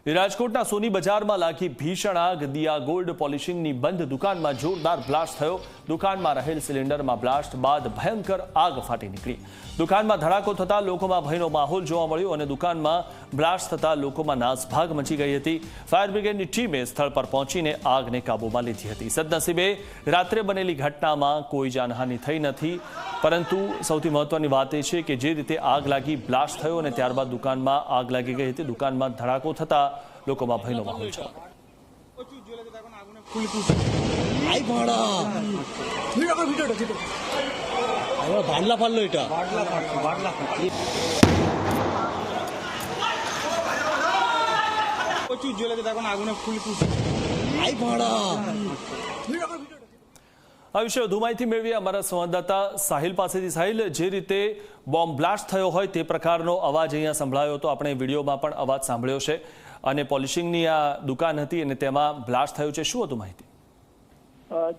રાજકોટના સોની બજારમાં લાગી ભીષણ આગ। દિયા ગોલ્ડ પોલિશિંગની બંધ દુકાનમાં જોરદાર બ્લાસ્ટ થયો। દુકાનમાં રહેલ સિલિન્ડરમાં બ્લાસ્ટ બાદ ભયંકર આગ ફાટી નીકળી। દુકાનમાં ધડાકો થતા લોકોમાં ભયનો માહોલ જોવા મળ્યો અને દુકાનમાં બ્લાસ્ટ થતા લોકોમાં નાસભાગ મચી ગઈ હતી। ફાયર બ્રિગેડની ટીમે સ્થળ પર પહોંચીને આગને કાબૂમાં લીધી હતી। સદનસીબે રાત્રે બનેલી ઘટનામાં કોઈ જાનહાનિ થઈ નથી, પરંતુ સૌથી મહત્વની વાત એ છે કે જે રીતે આગ લાગી, બ્લાસ્ટ થયો અને ત્યારબાદ દુકાનમાં આગ લાગી ગઈ હતી। દુકાનમાં ધડાકો થતા લોકોમાં ભયનો માહોલ છે। આ વિશે વધુ માહિતી મેળવી અમારા સંવાદદાતા સાહિલ પાસેથી। સાહિલ, જે રીતે બોમ્બ બ્લાસ્ટ થયો હોય તે પ્રકારનો અવાજ અહીંયા સંભળાયો હતો, આપણે વિડીયોમાં પણ અવાજ સાંભળ્યો છે, અને પોલિશિંગની આ દુકાન હતી અને તેમાં બ્લાસ્ટ થયો છે, શું હતું માહિતી?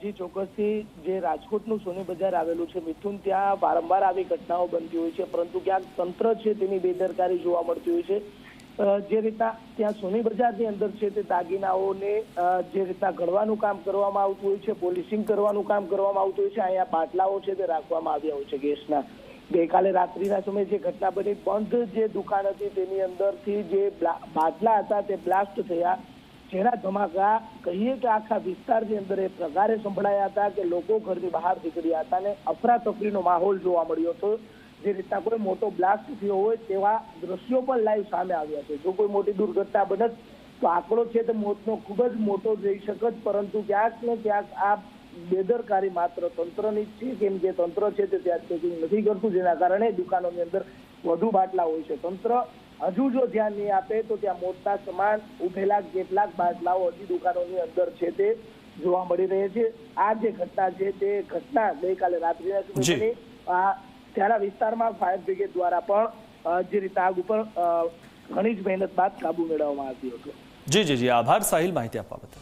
જી ચોક્કસથી જે રાજકોટનું સોની બજાર આવેલું છે મિથુન, ત્યાં વારંવાર આવી ઘટનાઓ બનતી હોય છે, પરંતુ ક્યાંક તંત્ર છે તેની બેદરકારી જોવા મળતી હોય છે। જે રીતના ત્યાં સોની બજારની અંદર છે તે દાગીનાઓને જે રીતના ઘડવાનું કામ કરવામાં આવતું હોય છે, પોલિશિંગ કરવાનું કામ કરવામાં આવતું હોય છે, અહીંયા બાટલાઓ છે તે રાખવામાં આવ્યા હોય છે ગેસના। ગઈકાલે રાત્રિના સમયે જે ઘટના બની, બંધ જે દુકાન હતી તેની અંદરથી જે બાટલા હતા તે બ્લાસ્ટ થયા, જેના ધમાકા કહીએ કે આખા વિસ્તારની અંદર એ પ્રકારે સંભળાયા હતા કે લોકો ઘરની બહાર નીકળ્યા હતા અને અફરાતફરીનો માહોલ જોવા મળ્યો હતો। જે રીતના કોઈ મોટો બ્લાસ્ટ થયો હોય તેવા દ્રશ્યો પણ લાઈવ સામે આવ્યા છે। જો કોઈ મોટી દુર્ઘટના બને તો આંકડો છે તે મોતનો ખૂબ જ મોટો જઈ શકે, પરંતુ ક્યાંક ને ક્યાંક આ બેદરકારી માત્ર તંત્રની જ છે, કેમ કે તંત્ર છે તે ત્યાં ચેકિંગ નથી કરતું, જેના કારણે દુકાનોની અંદર વધુ બાટલા હોય છે। તંત્ર હજુ જો ધ્યાન નહીં આપે તો ત્યાં મોટા સમાન ઉભેલા કેટલાક બાટલાઓ હજી દુકાનોની અંદર છે તે જોવા મળી રહે છે। આ જે ઘટના છે તે ઘટના ગઈકાલે રાત્રિના સમયે ત્યાંના વિસ્તારમાં ફાયર બ્રિગેડ દ્વારા પણ જે રીતે આગ ઉપર ઘણી જ મહેનત બાદ કાબુ મેળવવામાં આવ્યો હતો। જી, આભાર સાહિલ માહિતી આપવા બદલ।